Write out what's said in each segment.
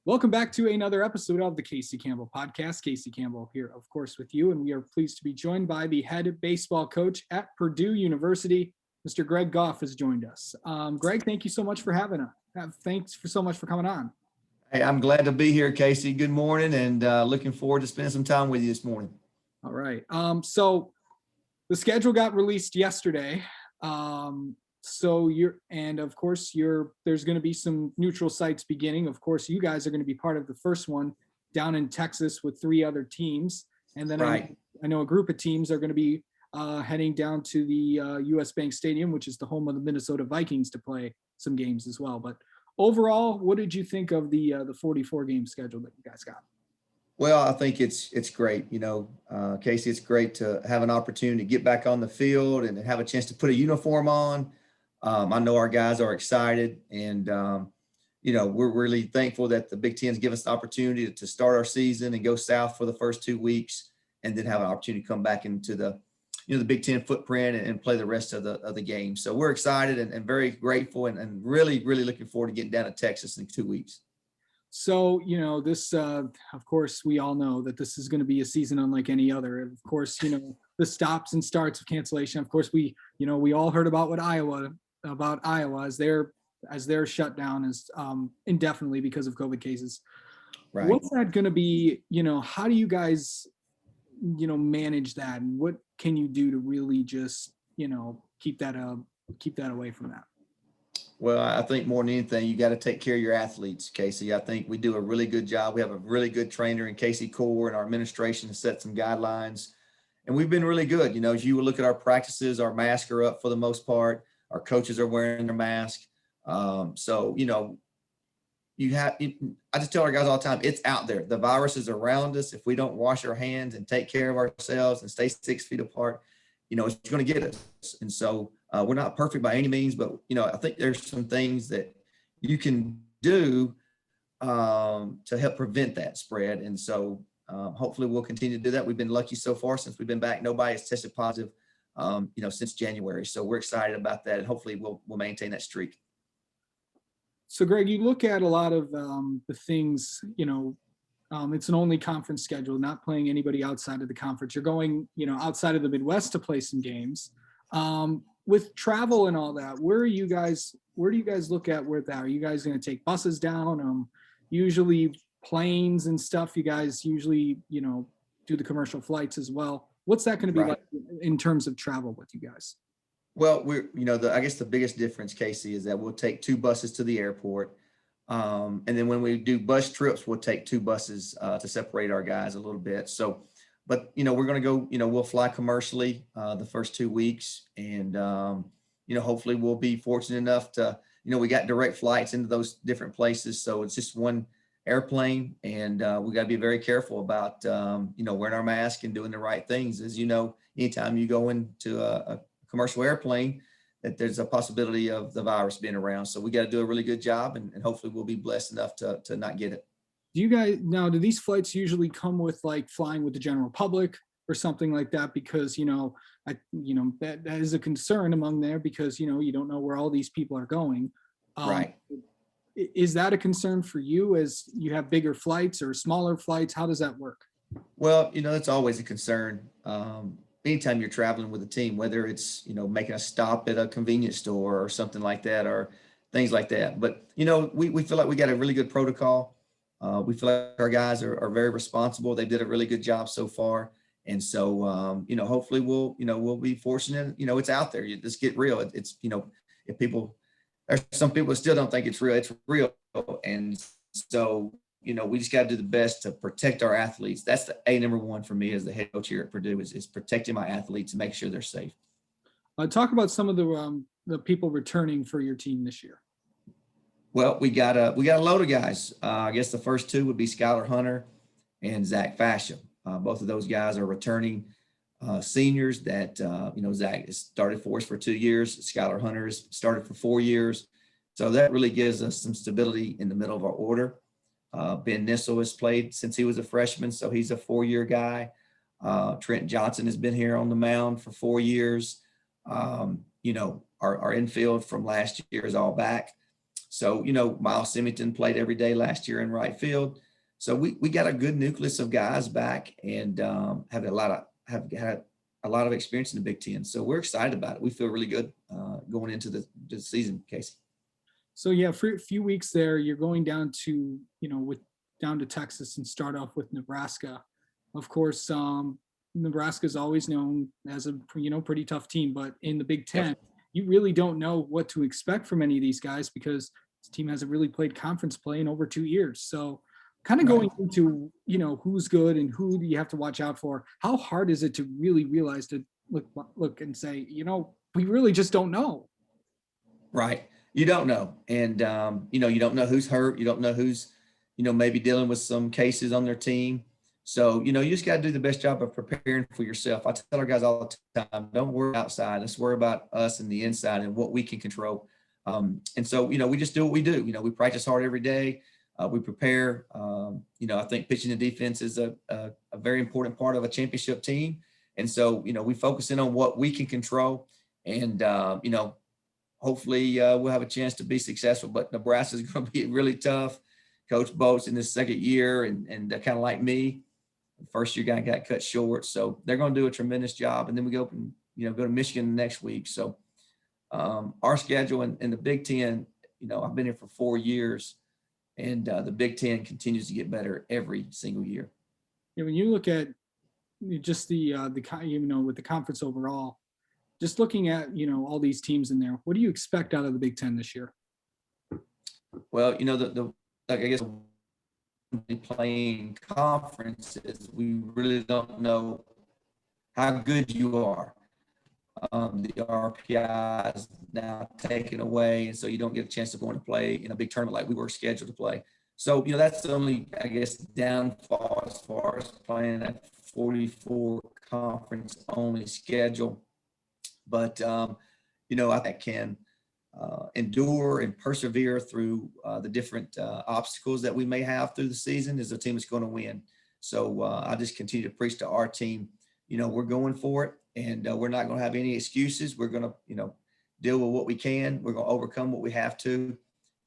Welcome back to another episode of the Casey Campbell Podcast. Casey Campbell here, of course, with you, and we are pleased to be joined by the head baseball coach at Purdue University, Mr. Greg Goff, has joined us. Greg, thank you so much for having us. Thanks so much for coming on. Hey, I'm glad to be here, Casey. Good morning, and looking forward to spending some time with you this morning. All right. So the schedule got released yesterday. There's going to be some neutral sites beginning. Of course, you guys are going to be part of the first one down in Texas with 3 other teams. And then Right. I know a group of teams are going to be heading down to the US Bank Stadium, which is the home of the Minnesota Vikings, to play some games as well. But overall, what did you think of the 44 game schedule that you guys got? Well, I think it's great. Casey, it's great to have an opportunity to get back on the field and have a chance to put a uniform on. I know our guys are excited, and we're really thankful that the Big Ten's given us the opportunity to start our season and go south for the first 2 weeks, and then have an opportunity to come back into the Big Ten footprint and play the rest of the game. So we're excited and very grateful, and really looking forward to getting down to Texas in 2 weeks. So, this, of course, we all know that this is going to be a season unlike any other. Of course, the stops and starts of cancellation. Of course, we all heard about Iowa as their shutdown is indefinitely because of COVID cases. Right. What's that going to be? How do you guys, manage that, and what can you do to really just, keep that away from that? Well, I think more than anything, you got to take care of your athletes, Casey. I think we do a really good job. We have a really good trainer in Casey Core, and our administration has set some guidelines, and we've been really good. As you look at our practices, our masks are up for the most part. Our coaches are wearing their mask. I just tell our guys all the time, it's out there. The virus is around us. If we don't wash our hands and take care of ourselves and stay 6 feet apart, it's going to get us. And so we're not perfect by any means, but, I think there's some things that you can do to help prevent that spread. And so hopefully we'll continue to do that. We've been lucky so far since we've been back. Nobody has tested positive, since January. So we're excited about that. And hopefully we'll maintain that streak. So, Greg, you look at a lot of the things, it's an only conference schedule, not playing anybody outside of the conference. You're going, outside of the Midwest to play some games. With travel and all that, where do you guys look at with that? Are you guys going to take buses down? Usually planes and stuff, you guys usually, do the commercial flights as well. What's that going to be like in terms of travel with you guys? Well, I guess the biggest difference, Casey, is that we'll take 2 buses to the airport. And then when we do bus trips, we'll take 2 buses to separate our guys a little bit. So, but, we're going to go, we'll fly commercially the first 2 weeks. And, hopefully we'll be fortunate enough to, we got direct flights into those different places. So it's just one airplane, and we got to be very careful about, wearing our mask and doing the right things. As you know, anytime you go into a commercial airplane, that there's a possibility of the virus being around. So we got to do a really good job, and hopefully we'll be blessed enough to not get it. Do these flights usually come with like flying with the general public or something like that? Because, that is a concern among there, because, you don't know where all these people are going. Right. Is that a concern for you as you have bigger flights or smaller flights? How does that work? Well, that's always a concern. Anytime you're traveling with a team, whether it's, making a stop at a convenience store or something like that, or things like that. But, we feel like we got a really good protocol. We feel like our guys are very responsible. They did a really good job so far. And so, hopefully we'll be fortunate. It's out there. Let's get real. It's, there's some people that still don't think it's real. It's real. And so, we just got to do the best to protect our athletes. That's the number one for me as the head coach here at Purdue is protecting my athletes and making sure they're safe. Talk about some of the people returning for your team this year. Well, we got a load of guys. I guess the first 2 would be Skylar Hunter and Zach Fasham. Both of those guys are returning seniors that, Zach has started for us for 2 years. Skylar Hunter has started for 4 years. So that really gives us some stability in the middle of our order. Ben Nissel has played since he was a freshman, so he's a 4-year guy. Trent Johnson has been here on the mound for 4 years. Our infield from last year is all back. So, Miles Symington played every day last year in right field. So we got a good nucleus of guys back and have had a lot of experience in the Big Ten. So we're excited about it. We feel really good going into the season, Casey. So yeah, for a few weeks there, you're going down to, down to Texas and start off with Nebraska. Of course, Nebraska is always known as a, pretty tough team, but in the Big Ten, you really don't know what to expect from any of these guys because this team hasn't really played conference play in over 2 years. So kind of going into, who's good and who do you have to watch out for? How hard is it to really realize to look and say, we really just don't know? Right. You don't know. And, you don't know who's hurt. You don't know who's, maybe dealing with some cases on their team. So, you just got to do the best job of preparing for yourself. I tell our guys all the time, don't worry outside. Let's worry about us and the inside and what we can control. And so, we just do what we do. We practice hard every day. We prepare. I think pitching and defense is a very important part of a championship team. And so, we focus in on what we can control. And, hopefully we'll have a chance to be successful. But Nebraska is going to be really tough. Coach Boat's in his second year and kind of like me. The first year guy got cut short. So they're going to do a tremendous job. And then we go up and, go to Michigan next week. So our schedule in the Big Ten, I've been here for 4 years. And the Big Ten continues to get better every single year. Yeah, when you look at just with the conference overall, just looking at all these teams in there, what do you expect out of the Big Ten this year? Well, I guess playing conferences, we really don't know how good you are. The RPI is now taken away, and so you don't get a chance to go in and play in a big tournament like we were scheduled to play. So, that's the only, I guess, downfall as far as playing that 44 conference only schedule. But, I think can endure and persevere through the different obstacles that we may have through the season is a team that's going to win. So I just continue to preach to our team, we're going for it and we're not going to have any excuses. We're going to, deal with what we can. We're going to overcome what we have to,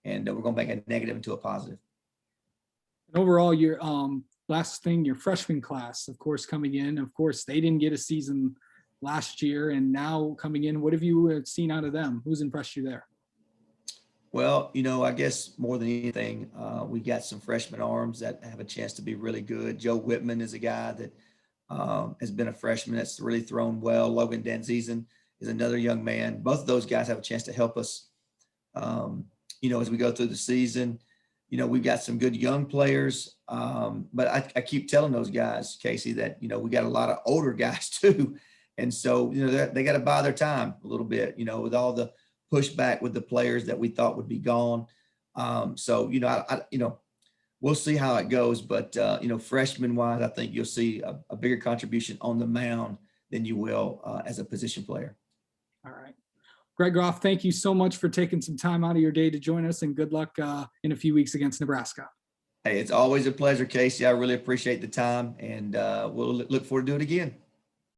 and we're going to make a negative into a positive. And overall, your last thing, your freshman class, of course, coming in, of course, they didn't get a season last year and now coming in. What have you seen out of them? Who's impressed you there? Well, I guess more than anything, we got some freshman arms that have a chance to be really good. Joe Whitman is a guy that has been a freshman that's really thrown well. Logan Danzizen is another young man. Both of those guys have a chance to help us, as we go through the season. We've got some good young players, but I keep telling those guys, Casey, that, we got a lot of older guys too. And so, they got to buy their time a little bit, with all the pushback with the players that we thought would be gone. So, we'll see how it goes. But, freshman wise, I think you'll see a bigger contribution on the mound than you will as a position player. All right. Greg Goff, thank you so much for taking some time out of your day to join us, and good luck in a few weeks against Nebraska. Hey, it's always a pleasure, Casey. I really appreciate the time, and we'll look forward to do it again.